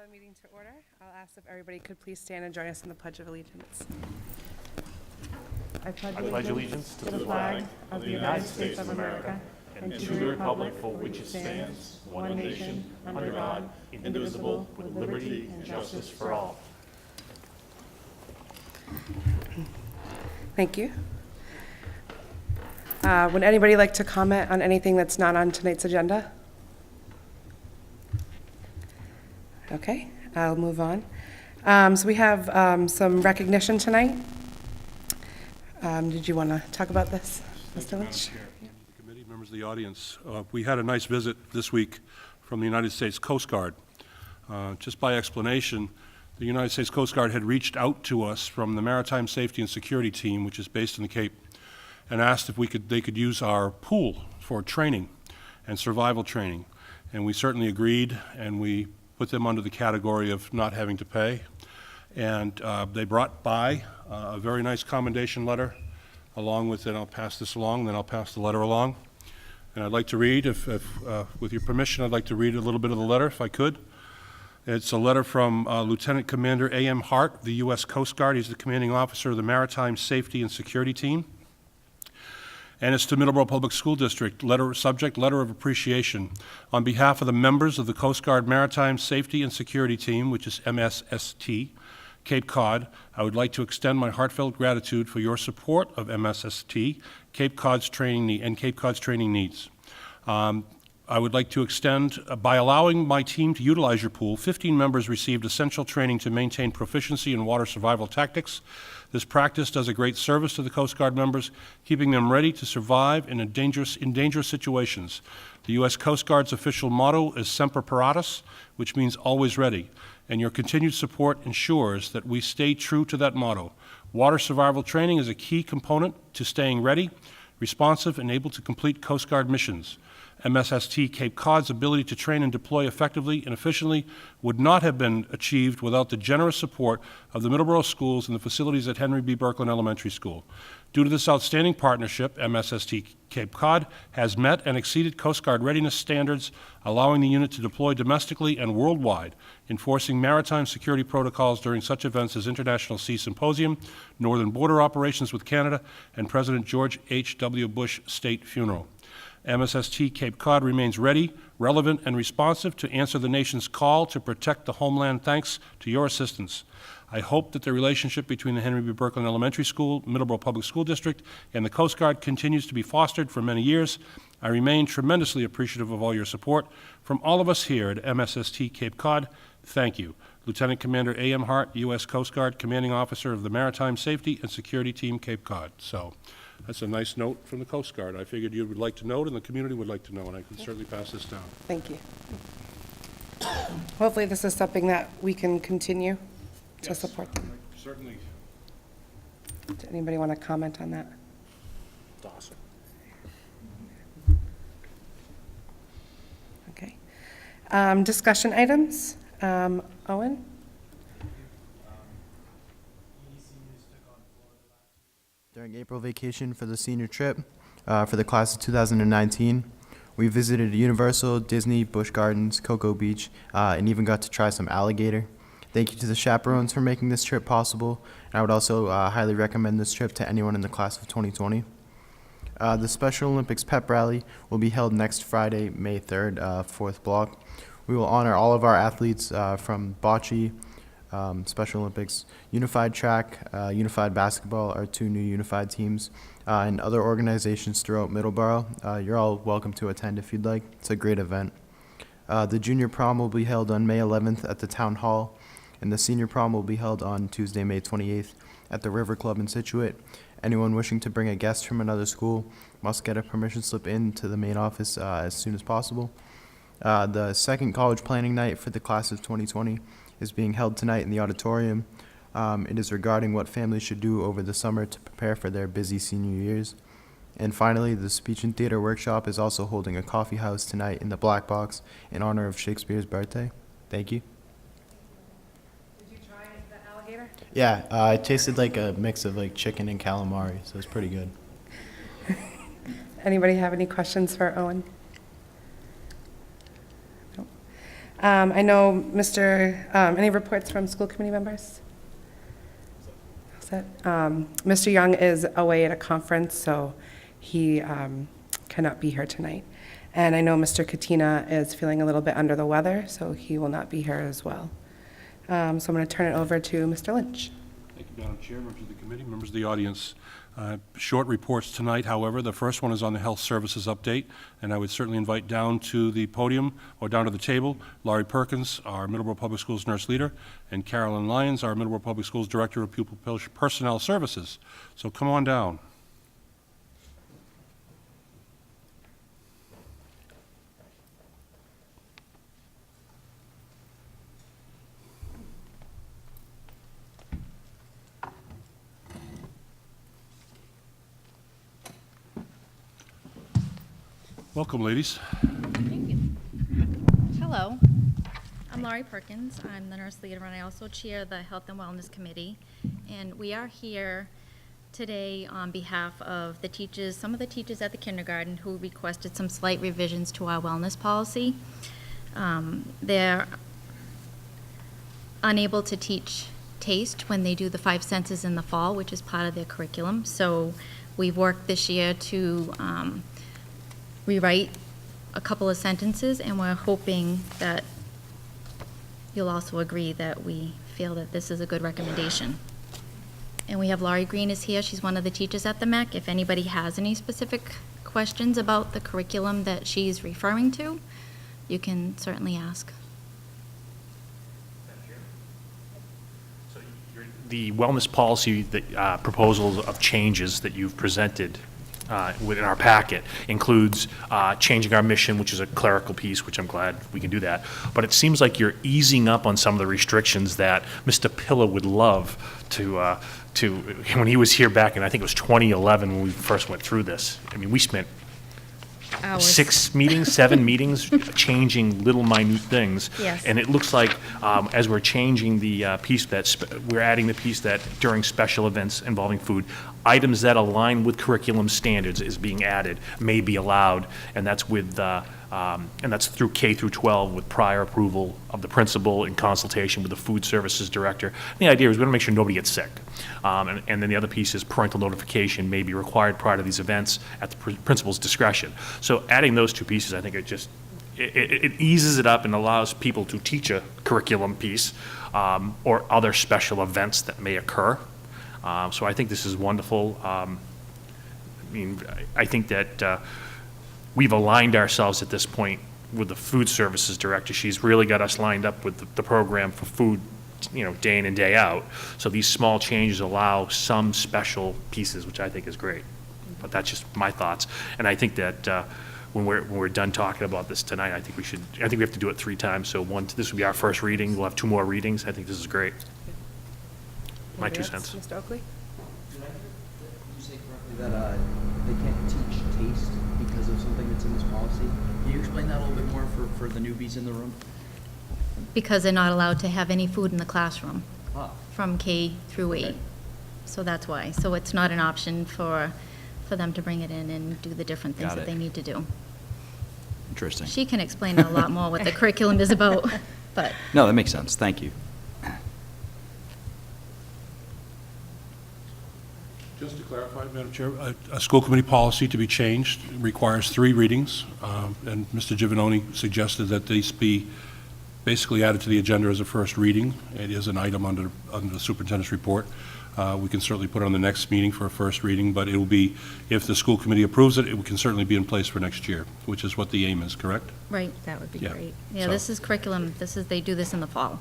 the meeting to order. I'll ask if everybody could please stand and join us in the Pledge of Allegiance. I pledge allegiance to the flag of the United States of America and to the republic for which it stands, one nation, under God, indivisible, with liberty and justice for all. Thank you. Would anybody like to comment on anything that's not on tonight's agenda? Okay, I'll move on. So we have some recognition tonight. Did you want to talk about this, Mr. Lynch? The committee, members of the audience, we had a nice visit this week from the United States Coast Guard. Just by explanation, the United States Coast Guard had reached out to us from the Maritime Safety and Security Team, which is based in the Cape, and asked if they could use our pool for training and survival training. And we certainly agreed, and we put them under the category of not having to pay. And they brought by a very nice commendation letter along with it. I'll pass this along, then I'll pass the letter along. And I'd like to read, with your permission, I'd like to read a little bit of the letter, if I could. It's a letter from Lieutenant Commander A.M. Hart of the U.S. Coast Guard. He's the commanding officer of the Maritime Safety and Security Team. And it's to Middleborough Public School District. Subject, letter of appreciation. On behalf of the members of the Coast Guard Maritime Safety and Security Team, which is MSST, Cape Cod, I would like to extend my heartfelt gratitude for your support of MSST, Cape Cod's training needs. I would like to extend, by allowing my team to utilize your pool, 15 members received essential training to maintain proficiency in water survival tactics. This practice does a great service to the Coast Guard members, keeping them ready to survive in dangerous situations. The U.S. Coast Guard's official motto is Semper Paratus, which means always ready, and your continued support ensures that we stay true to that motto. Water survival training is a key component to staying ready, responsive, and able to complete Coast Guard missions. MSST Cape Cod's ability to train and deploy effectively and efficiently would not have been achieved without the generous support of the Middleborough schools and the facilities at Henry B. Berklin Elementary School. Due to this outstanding partnership, MSST Cape Cod has met and exceeded Coast Guard readiness standards, allowing the unit to deploy domestically and worldwide, enforcing maritime security protocols during such events as International Sea Symposium, Northern Border Operations with Canada, and President George H.W. Bush State Funeral. MSST Cape Cod remains ready, relevant, and responsive to answer the nation's call to protect the homeland thanks to your assistance. I hope that the relationship between the Henry B. Berklin Elementary School, Middleborough Public School District, and the Coast Guard continues to be fostered for many years. I remain tremendously appreciative of all your support. From all of us here at MSST Cape Cod, thank you. Lieutenant Commander A.M. Hart, U.S. Coast Guard, Commanding Officer of the Maritime Safety and Security Team, Cape Cod. So that's a nice note from the Coast Guard. I figured you would like to know it and the community would like to know, and I can certainly pass this down. Thank you. Hopefully this is something that we can continue to support them. Certainly. Does anybody want to comment on that? It's awesome. Okay. Discussion items. Owen? During April vacation for the senior trip for the class of 2019, we visited Universal, Disney, Busch Gardens, Cocoa Beach, and even got to try some alligator. Thank you to the chaperones for making this trip possible, and I would also highly recommend this trip to anyone in the class of 2020. The Special Olympics pep rally will be held next Friday, May 3rd, 4th block. We will honor all of our athletes from bocce, Special Olympics, Unified Track, Unified Basketball, our two new unified teams, and other organizations throughout Middleborough. You're all welcome to attend if you'd like. It's a great event. The Junior Prom will be held on May 11th at the Town Hall, and the Senior Prom will be held on Tuesday, May 28th at the River Club in Situate. Anyone wishing to bring a guest from another school must get a permission slip in to the main office as soon as possible. The second college planning night for the class of 2020 is being held tonight in the auditorium. It is regarding what families should do over the summer to prepare for their busy senior years. And finally, the Speech and Theater Workshop is also holding a coffee house tonight in the Black Box in honor of Shakespeare's birthday. Thank you. Did you try the alligator? Yeah, it tasted like a mix of like chicken and calamari, so it's pretty good. Anybody have any questions for Owen? No. I know any reports from school committee members? Mr. Young is away at a conference, so he cannot be here tonight. And I know Mr. Katina is feeling a little bit under the weather, so he will not be here as well. So I'm going to turn it over to Mr. Lynch. Thank you, Madam Chair, members of the committee, members of the audience. Short reports tonight, however. The first one is on the health services update, and I would certainly invite down to the podium or down to the table Laurie Perkins, our Middleborough Public Schools nurse leader, and Carolyn Lyons, our Middleborough Public Schools Director of Pupil Personnel Services. So come on down. Welcome, ladies. Thank you. Hello, I'm Laurie Perkins. I'm the nurse leader, and I also chair the Health and Wellness Committee. And we are here today on behalf of the teachers, some of the teachers at the kindergarten who requested some slight revisions to our wellness policy. They're unable to teach taste when they do the 5 senses in the fall, which is part of their curriculum. So we've worked this year to rewrite a couple of sentences, and we're hoping that you'll also agree that we feel that this is a good recommendation. And we have Laurie Green is here. She's one of the teachers at the MEC. If anybody has any specific questions about the curriculum that she's referring to, you can certainly ask. The wellness policy that, proposals of changes that you've presented within our packet includes changing our mission, which is a clerical piece, which I'm glad we can do that. But it seems like you're easing up on some of the restrictions that Mr. Pilla would love to when he was here back in, I think it was 2011 when we first went through this. I mean, we spent Hours. 6 meetings, 7 meetings, changing little minute things. Yes. And it looks like as we're changing the piece we're adding the piece that during special events involving food, items that align with curriculum standards is being added, may be allowed, and that's with and that's through K through 12 with prior approval of the principal in consultation with the food services director. And the idea is we want to make sure nobody gets sick. And then the other piece is parental notification may be required prior to these events at the principal's discretion. So adding those two pieces, I think it eases it up and allows people to teach a curriculum piece or other special events that may occur. So I think this is wonderful. I mean, I think that we've aligned ourselves at this point with the food services director. She's really got us lined up with the program for food, day in and day out. So these small changes allow some special pieces, which I think is great. But that's just my thoughts. And I think that when we're done talking about this tonight, I think we have to do it 3 times. So this will be our first reading. We'll have 2 more readings. I think this is great. My 2 cents. Mr. Oakley? Did you say correctly that they can't teach taste because of something that's in this policy? Can you explain that a little bit more for the newbies in the room? Because they're not allowed to have any food in the classroom from K through 8. Okay. So that's why. So it's not an option for them to bring it in and do the different things Got that it. they need to do. Interesting. She can explain a lot more what the curriculum is about, but No, that makes sense. Thank you. Just to clarify, Madam Chair, a school committee policy to be changed requires 3 readings, and Mr. Giovanoni suggested that these be basically added to the agenda as a first reading. It is an item under the superintendent's report. We can certainly put it on the next meeting for a first reading, but it will be, if the school committee approves it, it can certainly be in place for next year, which is what the aim is, correct? right, that would be Yeah. great. Yeah, So- this is curriculum. They do this in the fall,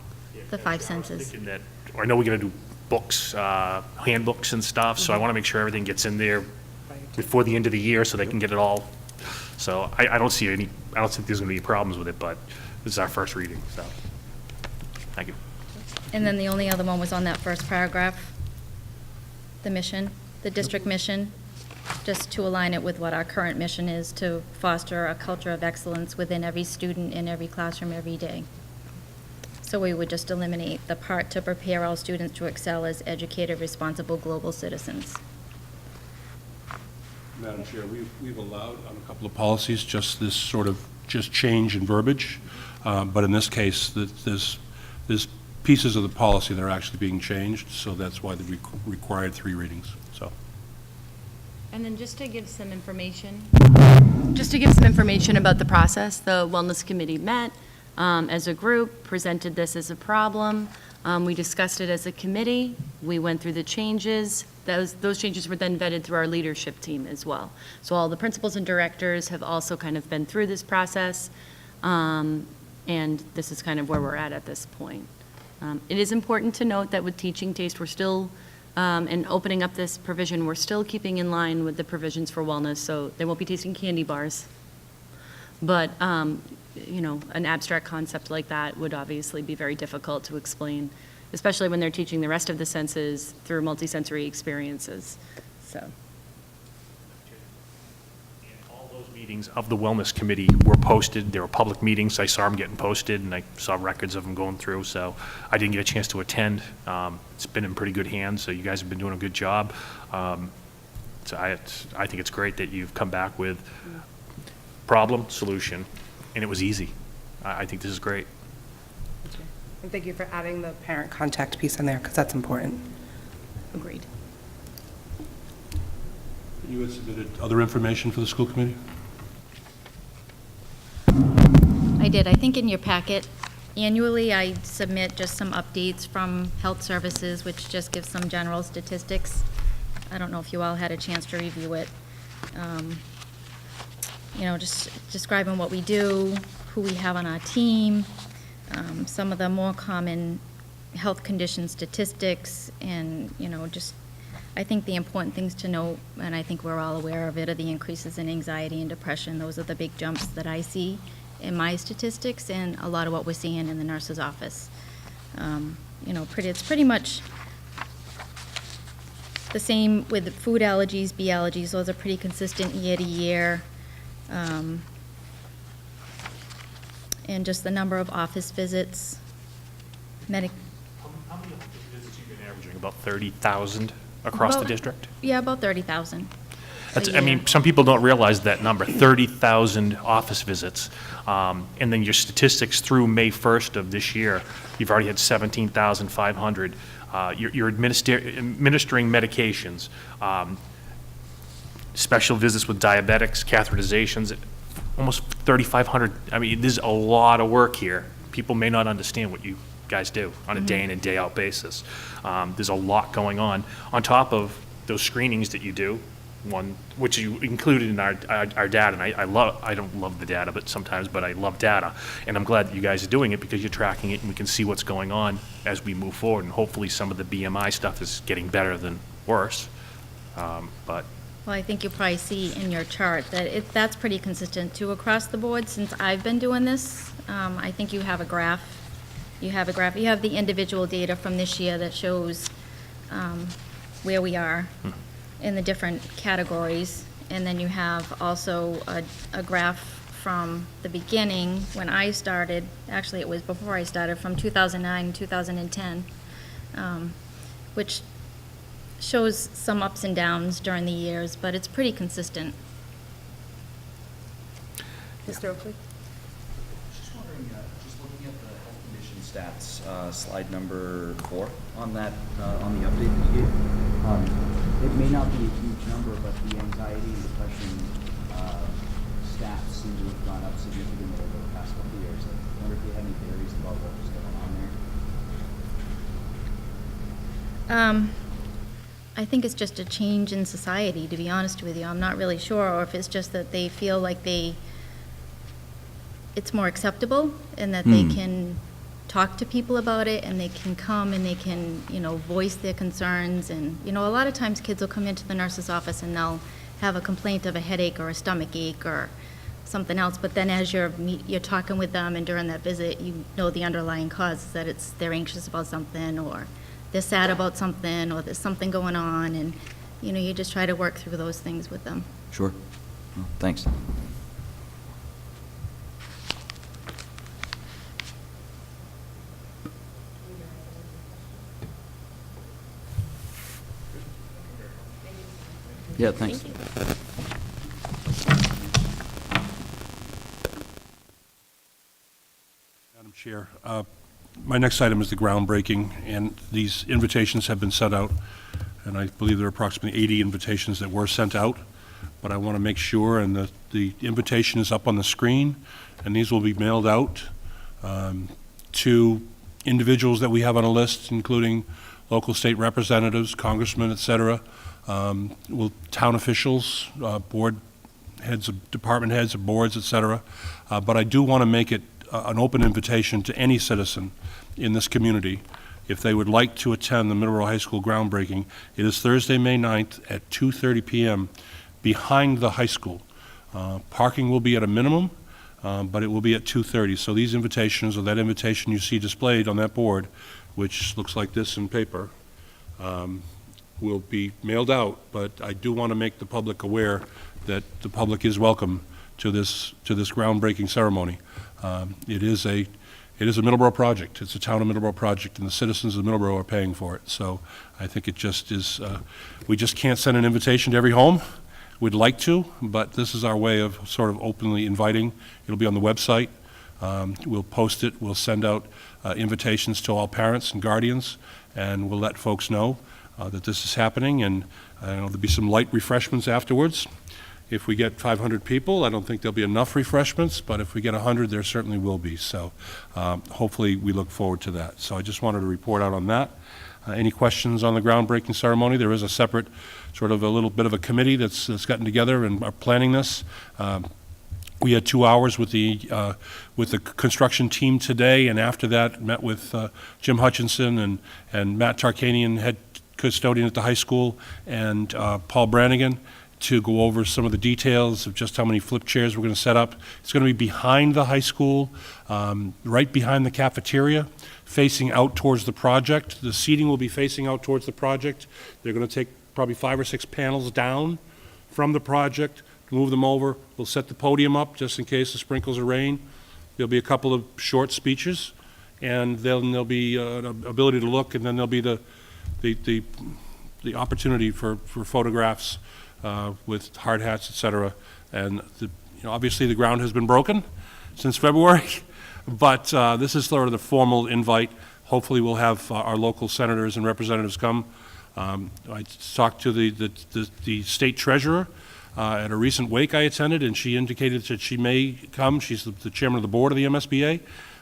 the 5 senses. Thinking that, I know we're going to do books, handbooks and stuff, so I want to make sure everything gets in there before the end of the year so they can get it all. So I don't think there's going to be any problems with it, but this is our first reading, so, thank you. And then the only other one was on that first paragraph, the mission, the district mission, just to align it with what our current mission is, to foster a culture of excellence within every student in every classroom every day. So we would just eliminate the part to prepare all students to excel as educated, responsible global citizens. Madam Chair, we've allowed on a couple of policies just this sort of change in verbiage. But in this case, there's pieces of the policy that are actually being changed, so that's why they required 3 readings, so. And then just to give some information about the process, the Wellness Committee met as a group, presented this as a problem. We discussed it as a committee. We went through the changes. Those changes were then vetted through our leadership team as well. So all the principals and directors have also kind of been through this process, and this is kind of where we're at this point. It is important to note that with teaching taste, we're still, and opening up this provision, we're still keeping in line with the provisions for wellness, so they won't be tasting candy bars. But, you know, an abstract concept like that would obviously be very difficult to explain, especially when they're teaching the rest of the senses through multisensory experiences, so. All those meetings of the Wellness Committee were posted. They were public meetings. I saw them getting posted, and I saw records of them going through, so I didn't get a chance to attend. It's been in pretty good hands, so you guys have been doing a good job. So I think it's great that you've come back with problem, solution, and it was easy. I think this is great. And thank you for adding the parent contact piece in there, because that's important. Agreed. You had submitted other information for the school committee? I did. I think in your packet, annually, I submit just some updates from Health Services, which just gives some general statistics. I don't know if you all had a chance to review it. You know, just describing what we do, who we have on our team, some of the more common health condition statistics, and, you know, just, I think the important things to note, and I think we're all aware of it, are the increases in anxiety and depression. Those are the big jumps that I see in my statistics, and a lot of what we're seeing in the nurse's office. You know, it's pretty much the same with food allergies, bee allergies. Those are pretty consistent year to year. And just the number of office visits, How many visits have you been averaging? About 30,000 across the district? Yeah, about 30,000. I mean, some people don't realize that number, 30,000 office visits. And then your statistics through May 1st of this year, you've already had 17,500. You're administering medications, special visits with diabetics, catheterizations, almost 3,500. I mean, there's a lot of work here. People may not understand what you guys do on a day in and day out basis. There's a lot going on top of those screenings that you do, one which you included in our data, and I don't love the data, but I love data, and I'm glad that you guys are doing it because you're tracking it and we can see what's going on as we move forward, and hopefully some of the BMI stuff is getting better than worse. But Well, I think you'll probably see in your chart that that's pretty consistent too across the board since I've been doing this. I think you have a graph. You have the individual data from this year that shows where we are in the different categories. And then you have also a graph from the beginning when I started, actually it was before I started, from 2009 and 2010, which shows some ups and downs during the years, but it's pretty consistent. Mr. Oakley? Just wondering, just looking at the health condition stats, slide number 4 on that, on the update that you gave. It may not be a huge number, but the anxiety and depression stats seem to have gone up significantly over the past couple of years. I wonder if you had any theories about what was going on there. I think it's just a change in society, to be honest with you. I'm not really sure, or if it's just that they feel like it's more acceptable and that they can talk to people about it and they can come and they can, voice their concerns. And, a lot of times kids will come into the nurse's office and they'll have a complaint of a headache or a stomach ache or something else, but then as you're talking with them and during that visit, the underlying cause is that they're anxious about something or they're sad about something, or there's something going on, and, you just try to work through those things with them. Sure. Well, thanks. Yeah, thanks. Chair. My next item is the groundbreaking, and these invitations have been sent out, and I believe there are approximately 80 invitations that were sent out, but I want to make sure, and the invitation is up on the screen, and these will be mailed out to individuals that we have on a list, including local state representatives, congressmen, et cetera, town officials, board heads of department heads of boards, et cetera. But I do want to make it an open invitation to any citizen in this community if they would like to attend the Middleborough High School groundbreaking. It is Thursday, May 9th at 2:30 p.m. behind the high school. Parking will be at a minimum, but it will be at 2:30. So these invitations, or that invitation you see displayed on that board, which looks like this in paper, will be mailed out. But I do want to make the public aware that the public is welcome to this groundbreaking ceremony. It is a Middleborough project. It's a town of Middleborough project, and the citizens of Middleborough are paying for it. So I think it just is, we just can't send an invitation to every home. We'd like to, but this is our way of sort of openly inviting. It'll be on the website. We'll post it. We'll send out invitations to all parents and guardians, and we'll let folks know that this is happening, and there'll be some light refreshments afterwards. If we get 500 people, I don't think there'll be enough refreshments, but if we get 100, there certainly will be. So hopefully we look forward to that. So I just wanted to report out on that. Any questions on the groundbreaking ceremony? There is a separate, sort of a little bit of a committee that's gotten together and are planning this. We had 2 hours with the construction team today, and after that met with Jim Hutchinson and Matt Tarkanian, head custodian at the high school, and Paul Brannigan, to go over some of the details of just how many flip chairs we're going to set up. It's going to be behind the high school, right behind the cafeteria, facing out towards the project. The seating will be facing out towards the project. They're going to take probably 5 or 6 panels down from the project, move them over. We'll set the podium up just in case of sprinkles of rain. There'll be a couple of short speeches, and then there'll be an ability to look, and then there'll be the opportunity for photographs with hard hats, et cetera. And obviously the ground has been broken since February, but this is sort of the formal invite. Hopefully we'll have our local senators and representatives come. I talked to the state treasurer at a recent wake I attended, and she indicated that she may come. She's the chairman of the board of the MSBA.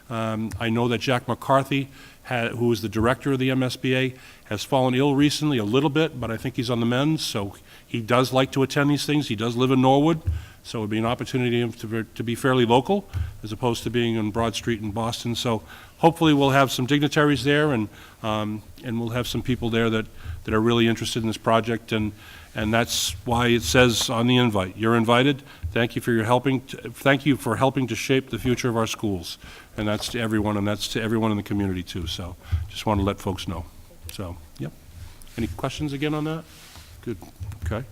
I know that Jack McCarthy, who is the director of the MSBA, has fallen ill recently a little bit, but I think he's on the mend, so he does like to attend these things. He does live in Norwood, so it would be an opportunity to be fairly local as opposed to being on Broad Street in Boston. So hopefully we'll have some dignitaries there, and we'll have some people there that are really interested in this project, and that's why it says on the invite, you're invited. Thank you for your helping. Thank you for helping to shape the future of our schools, and that's to everyone, and that's to everyone in the community too. So just want to let folks know. So, yep. Any questions again on that? Good. Okay.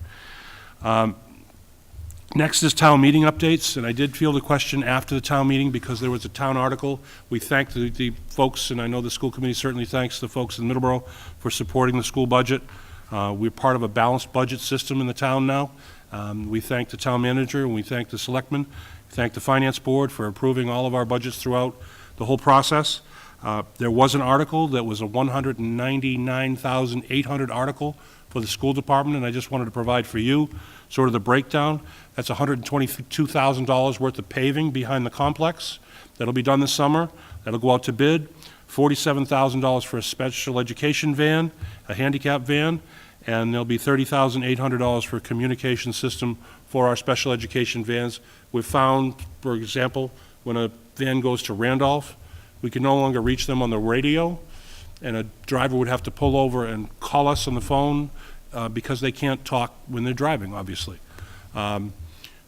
Next is town meeting updates, and I did field a question after the town meeting because there was a town article. We thank the folks, and I know the school committee certainly thanks the folks in Middleborough for supporting the school budget. We're part of a balanced budget system in the town now. We thank the town manager, and we thank the selectmen. We thank the finance board for approving all of our budgets throughout the whole process. There was an article that was a $199,800 article for the school department, and I just wanted to provide for you sort of the breakdown. That's $122,000 worth of paving behind the complex. That'll be done this summer. That'll go out to bid. $47,000 for a special education van, a handicap van, and there'll be $30,800 for a communication system for our special education vans. We've found, for example, when a van goes to Randolph, we can no longer reach them on the radio, and a driver would have to pull over and call us on the phone because they can't talk when they're driving, obviously.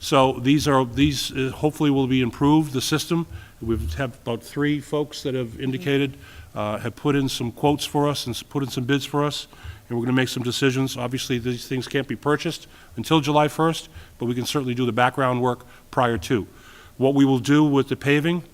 So these hopefully will be improved, the system. We've had about 3 folks that have indicated, have put in some quotes for us and put in some bids for us, and we're going to make some decisions. Obviously, these things can't be purchased until July 1st, but we can certainly do the background work prior to. What we will do with the paving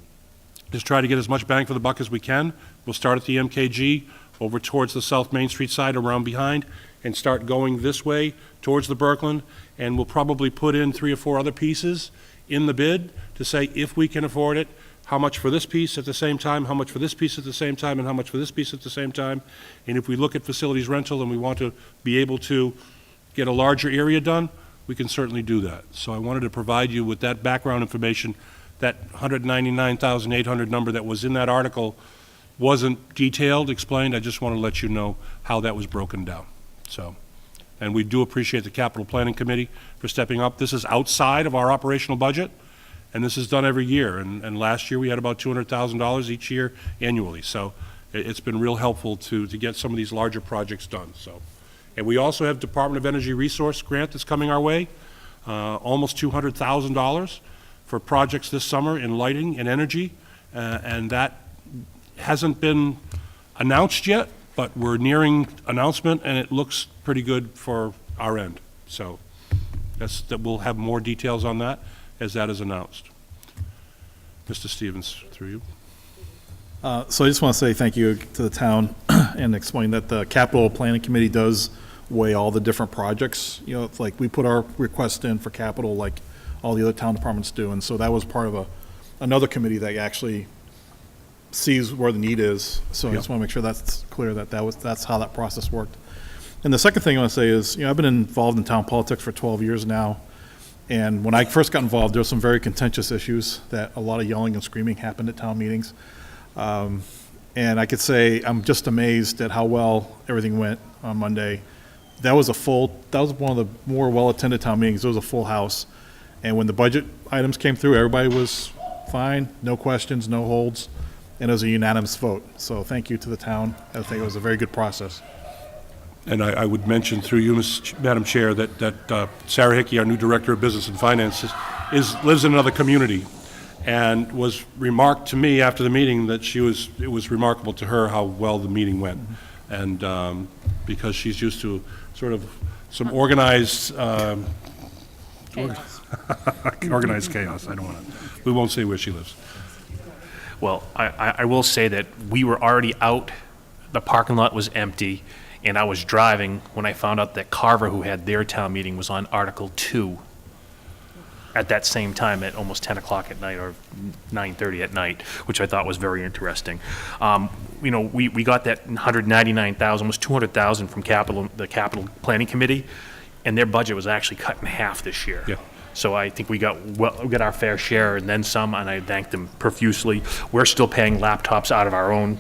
is try to get as much bang for the buck as we can. We'll start at the MKG over towards the South Main Street side around behind and start going this way towards the Berkland, and we'll probably put in 3 or 4 other pieces in the bid to say if we can afford it, how much for this piece at the same time, how much for this piece at the same time, and how much for this piece at the same time. And if we look at facilities rental and we want to be able to get a larger area done, we can certainly do that. So I wanted to provide you with that background information. That 199,800 number that was in that article wasn't detailed, explained. I just want to let you know how that was broken down. So, and we do appreciate the Capital Planning Committee for stepping up. This is outside of our operational budget, and this is done every year. And last year, we had about $200,000 each year annually. So it's been real helpful to get some of these larger projects done. So, and we also have Department of Energy Resource grant that's coming our way, almost $200,000 for projects this summer in lighting and energy, and that hasn't been announced yet, but we're nearing announcement, and it looks pretty good for our end. So that we'll have more details on that as that is announced. Mr. Stevens, through you. So I just want to say thank you to the town and explain that the capital planning committee does weigh all the different projects. You know, it's like we put our request in for capital like all the other town departments do, and so that was part of another committee that actually sees where the need is. So I just want to make sure that's clear that's how that process worked. And the second thing I want to say is, I've been involved in town politics for 12 years now, and when I first got involved, there were some very contentious issues that a lot of yelling and screaming happened at town meetings. And I could say I'm just amazed at how well everything went on Monday. That was one of the more well-attended town meetings. It was a full house. And when the budget items came through, everybody was fine, no questions, no holds, and it was a unanimous vote. So thank you to the town. I think it was a very good process. And I would mention through you, Madam Chair, that Sarah Hickey, our new Director of Business and Finance, lives in another community, and was remarked to me after the meeting that it was remarkable to her how well the meeting went. And because she's used to sort of some organized organized chaos. I don't want to. We won't say where she lives. Well, I will say that we were already out, the parking lot was empty, and I was driving when I found out that Carver, who had their town meeting, was on Article 2 at that same time at almost 10 o'clock at night or 9:30 at night, which I thought was very interesting. We got that 199,000, almost 200,000 from the Capital Planning Committee, and their budget was actually cut in half this year. Yeah. So I think we got our fair share and then some, and I thank them profusely. We're still paying laptops out of our own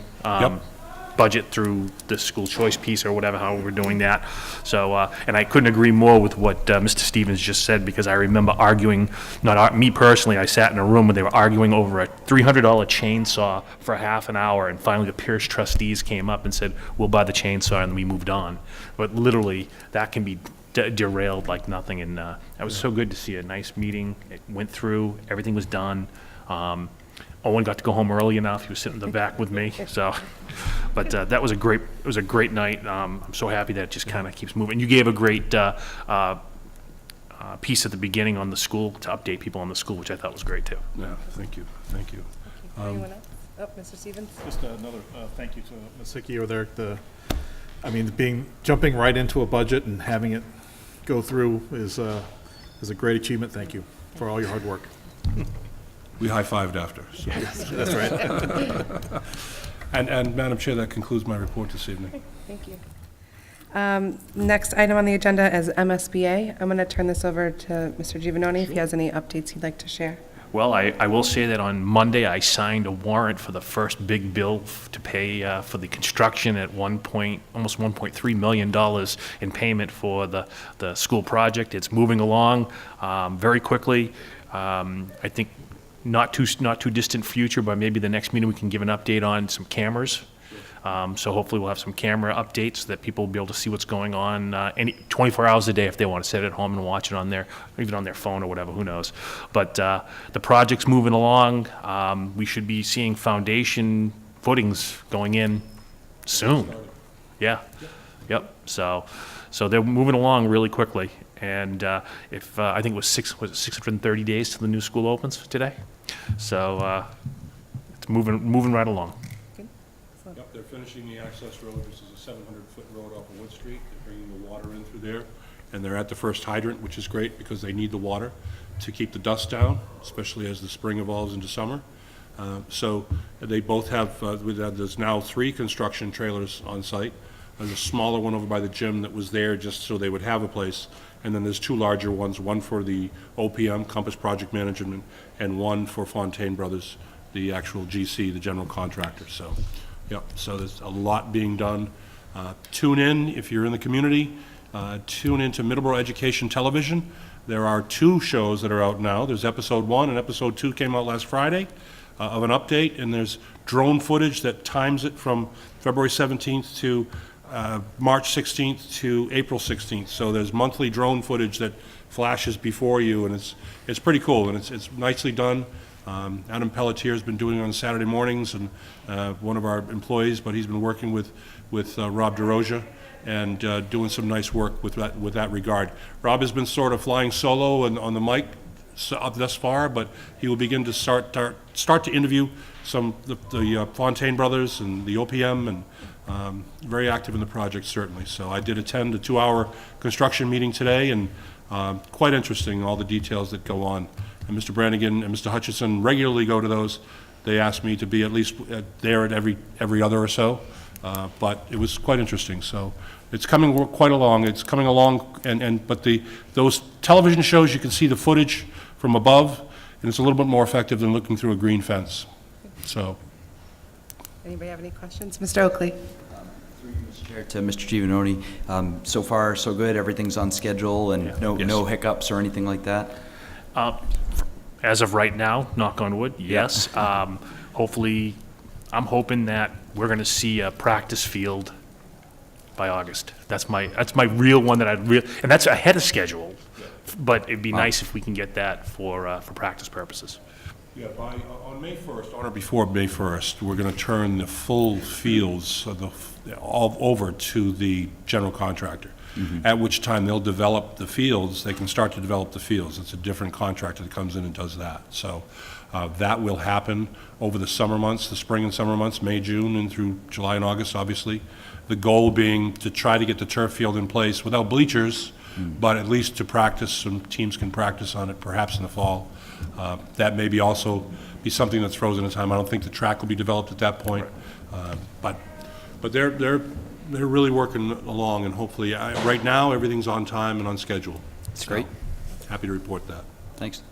budget through the school choice piece or whatever, how we're doing that. So, and I couldn't agree more with what Mr. Stevens just said, because I remember arguing, me personally, I sat in a room where they were arguing over a $300 chainsaw for half an hour, and finally the Pierce trustees came up and said, we'll buy the chainsaw, and we moved on. But literally, that can be derailed like nothing, and it was so good to see a nice meeting. It went through, everything was done. Owen got to go home early enough. He was sitting in the back with me. So, but it was a great night. I'm so happy that it just kind of keeps moving. You gave a great piece at the beginning on the school to update people on the school, which I thought was great too. Yeah, thank you. Anyone else? Oh, Mr. Stevens? Just another thank you to Ms. Hickey over there. Jumping right into a budget and having it go through is a great achievement. Thank you for all your hard work. We high-fived after. So. That's right. And Madam Chair, that concludes my report this evening. Thank you. Next item on the agenda is MSBA. I'm going to turn this over to Mr. Giovanoni if he has any updates he'd like to share. Well, I will say that on Monday, I signed a warrant for the first big bill to pay for the construction at almost $1.3 million in payment for the school project. It's moving along very quickly. I think not too distant future, but maybe the next meeting we can give an update on some cameras. So hopefully we'll have some camera updates so that people will be able to see what's going on 24 hours a day if they want to sit at home and watch it on even on their phone or whatever, who knows. But the project's moving along. We should be seeing foundation footings going in soon. Yeah. Yep. So they're moving along really quickly. And if I think it was 630 days till the new school opens today. So it's moving right along. Yep, they're finishing the access road. This is a 700-foot road off of Wood Street. They're bringing the water in through there. And they're at the first hydrant, which is great because they need the water to keep the dust down, especially as the spring evolves into summer. So they both have, there's now 3 construction trailers on site. There's a smaller one over by the gym that was there just so they would have a place. And then there's 2 larger ones, one for the OPM, Compass Project Management, and one for Fontaine Brothers, the actual GC, the general contractor. So, yeah, so there's a lot being done. Tune in if you're in the community. Tune into Middleborough Education Television. There are 2 shows that are out now. There's episode 1 and episode 2 came out last Friday of an update, and there's drone footage that times it from February 17th to March 16th to April 16th. So there's monthly drone footage that flashes before you, and it's pretty cool, and it's nicely done. Adam Pelletier has been doing it on Saturday mornings, and one of our employees, but he's been working with Rob DeRoja and doing some nice work with that regard. Rob has been sort of flying solo and on the mic thus far, but he will begin to start to interview some the Fontaine brothers and the OPM, and very active in the project, certainly. So I did attend a 2-hour construction meeting today, and quite interesting, all the details that go on. And Mr. Brannigan and Mr. Hutchison regularly go to those. They asked me to be at least there at every other or so, but it was quite interesting. So it's coming quite along. It's coming along, but those television shows, you can see the footage from above, and it's a little bit more effective than looking through a green fence. So. Anybody have any questions? Mr. Oakley? Through you, Mr. Chair, to Mr. Giovanoni. So far, so good. Everything's on schedule, and Yes. no hiccups or anything like that? As of right now, knock on wood, yes. Hopefully, I'm hoping that we're going to see a practice field by August. That's my real one that and that's ahead of schedule. But it'd be nice if we can get that for practice purposes. Yeah, on May 1st, on or before May 1st, we're going to turn the full fields all over to the general contractor, at which time they'll develop the fields. They can start to develop the fields. It's a different contractor that comes in and does that. So that will happen over the summer months, the spring and summer months, May, June, and through July and August, obviously. The goal being to try to get the turf field in place without bleachers, but at least to practice, some teams can practice on it perhaps in the fall. That may also be something that's frozen in time. I don't think the track will be developed at that point, but they're really working along, and hopefully, right now, everything's on time and on schedule. That's great. Happy to report that. Thanks.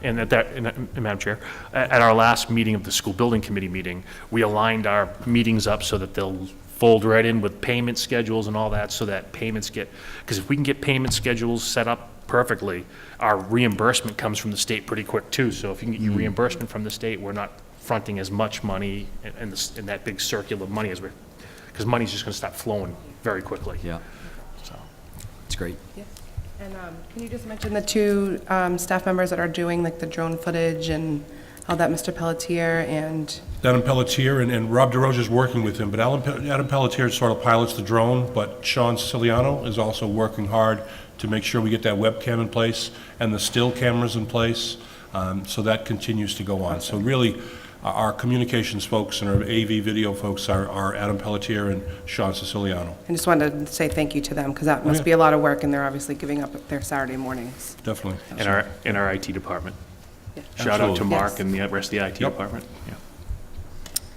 And Madam Chair, at our last meeting of the school building committee meeting, we aligned our meetings up so that they'll fold right in with payment schedules and all that, so that payments because if we can get payment schedules set up perfectly, our reimbursement comes from the state pretty quick too. So if you can get your reimbursement from the state, we're not fronting as much money in that big circle of money because money's just going to start flowing very quickly. Yeah. So. It's great. Yeah. And can you just mention the 2 staff members that are doing like the drone footage and all that, Mr. Pelletier and... Adam Pelletier and Rob DeRoja is working with him, but Adam Pelletier sort of pilots the drone, but Sean Siciliano is also working hard to make sure we get that webcam in place and the still cameras in place, so that continues to go on. So really, our communications folks and our AV video folks are Adam Pelletier and Sean Siciliano. I just wanted to say thank you to them, because that must be a lot of work, and they're obviously giving up their Saturday mornings. Definitely. In our IT department. Yeah. Shout out to Absolutely. Mark Yes. and the rest of the IT Yep. department. Yeah.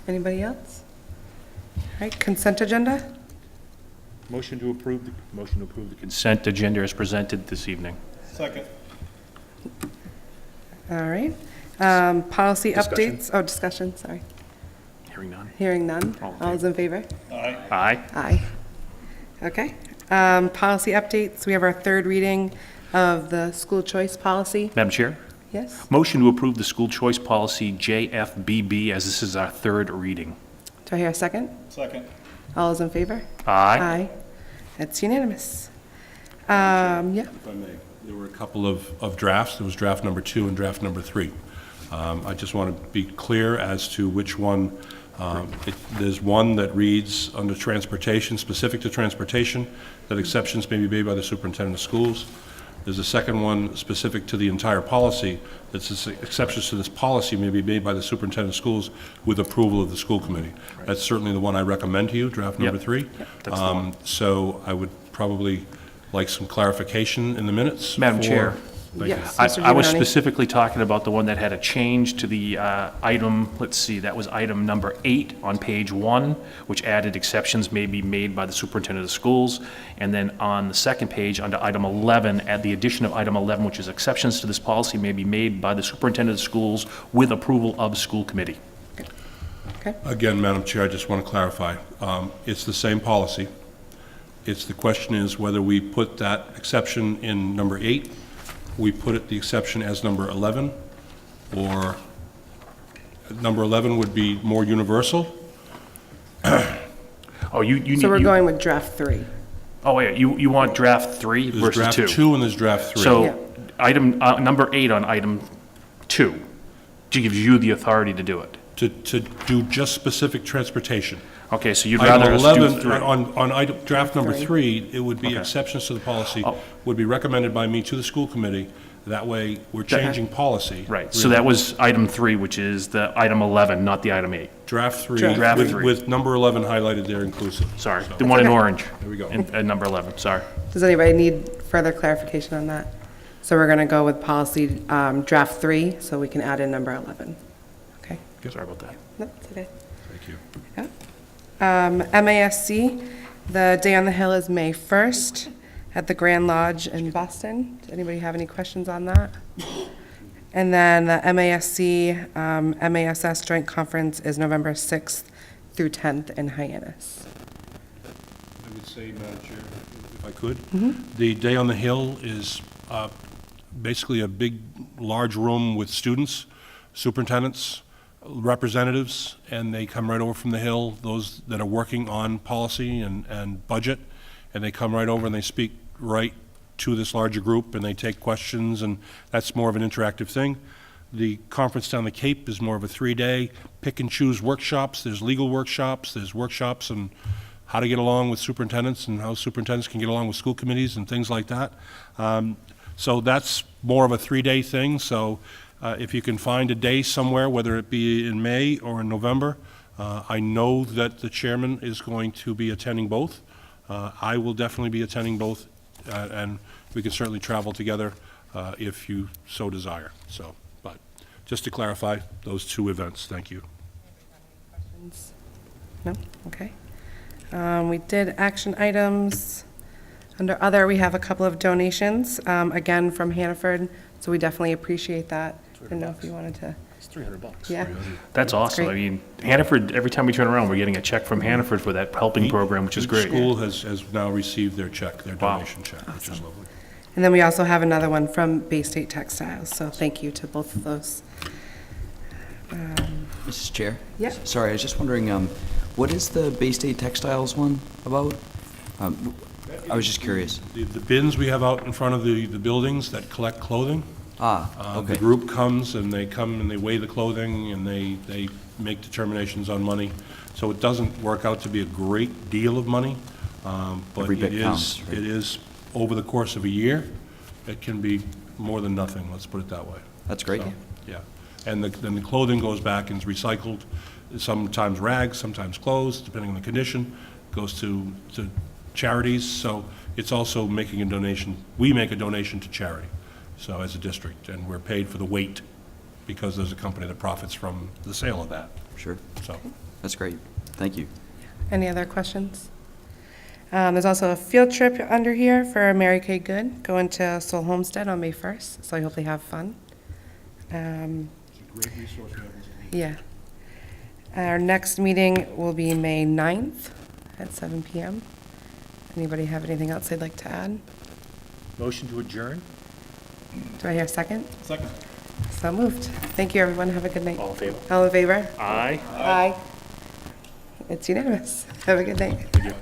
Anybody else? All right, consent agenda? Motion to approve the consent agenda as presented this evening. Second. All right. Policy Discussion. updates, oh, discussion, sorry. Hearing none. Hearing none. All in All those in favor? Aye. Aye. Okay. Policy updates, we have our 3rd reading of the school choice policy. Madam Chair? Yes? Motion to approve the school choice policy JFBB, as this is our 3rd reading. Do I hear a second? Second. All those in favor? Aye. Aye. That's unanimous. Yeah. If I may, there were a couple of drafts. There was draft number 2 and draft number 3. I just want to be clear as to which one. There's one that reads under transportation, specific to transportation, that exceptions may be made by the superintendent of schools. There's a second one specific to the entire policy, that says exceptions to this policy may be made by the superintendent of schools with approval of the school committee. That's certainly the one I recommend to you, draft number 3. That's the one. So I would probably like some clarification in the minutes. Madam for- Chair, Thank you. Yes, I Mr. I was Giovanni. specifically talking about the one that had a change to the item, let's see, that was item number 8 on page 1, which added exceptions may be made by the superintendent of schools. And then on the second page, under item 11, add the addition of item 11, which is exceptions to this policy may be made by the superintendent of schools with approval of school committee. Okay, Again, Madam Chair, I just want to clarify. It's the same policy. The question is whether we put that exception in number 8, we put it, the exception as number 11, or number 11 would be more universal. Oh, you so we're you- going with draft 3. Oh, wait, you want draft 3 There's versus draft 2? 2 and there's draft 3. Yeah. So, item, number 8 on item 2 gives you the authority to do it. To do just specific transportation. Okay, so you'd Item rather us do 11, 3? on item, draft number 3, it would be Okay. exceptions to the policy, Oh. would be recommended by me to the school committee. That way, we're changing policy. Right, so that was item 3, which is the item 11, not the item 8. Draft 3, Draft with, 3. with number 11 highlighted there inclusive. Sorry, So- the one in orange. There we go. And number 11, sorry. Does anybody need further clarification on that? So we're going to go with policy draft 3, so we can add in number 11. Okay? Sorry about that. No, it's okay. Thank you. Yeah. MASC, the Day on the Hill is May 1st at the Grand Lodge in Boston. Does anybody have any questions on that? And then the MASC, MASS Joint Conference is November 6th through 10th in Hyannis. I would say, Madam Chair, if I could, the Day on the Hill is basically a big, large room with students, superintendents, representatives, and they come right over from the Hill, those that are working on policy and budget, and they come right over and they speak right to this larger group, and they take questions, and that's more of an interactive thing. The conference down the Cape is more of a 3-day pick-and-choose workshops. There's legal workshops, there's workshops on how to get along with superintendents and how superintendents can get along with school committees and things like that. So that's more of a 3-day thing, so if you can find a day somewhere, whether it be in May or in November, I know that the chairman is going to be attending both. I will definitely be attending both, and we can certainly travel together if you so desire. So, but just to clarify, those 2 events, thank you. No? Okay. We did action items. Under other, we have a couple of donations, again, from Hannaford, so we definitely appreciate that. Didn't know if you wanted to, It's $300. yeah. That's awesome. I great. mean, Hannaford, every time we turn around, we're getting a check from Hannaford for that helping program, which is Each great. school has now received their check, their Wow. donation check, which is lovely. And then we also have another one from Bay State Textiles, so thank you to both of those. Mrs. Chair? Yeah. Sorry, I was just wondering, what is the Bay State Textiles one about? I was just curious. The bins we have out in front of the buildings that collect clothing, Ah, the okay. group comes and they come and they weigh the clothing and they make determinations on money. So it doesn't work out to be a great deal of money, but Every it bit is, counts, right? it is, over the course of a year, it can be more than nothing, let's put it that way. That's great. So, yeah. And then the clothing goes back and is recycled, sometimes rags, sometimes clothes, depending on the condition, goes to charities, so it's also making a donation, we make a donation to charity, so as a district, and we're paid for the weight because there's a company that profits from the sale of that, Sure. so. That's great. Thank you. Any other questions? There's also a field trip under here for Mary Kay Good, going to Soul Homestead on May 1st, so I hope they have fun. Great resource. Yeah. Our next meeting will be May 9th at 7 PM. Anybody have anything else they'd like to add? Motion to adjourn? Do I hear a second? Second. So moved. Thank you, everyone. Have a good night. All in favor? All in favor? Aye. Aye. It's unanimous. Have a good night. Thank you.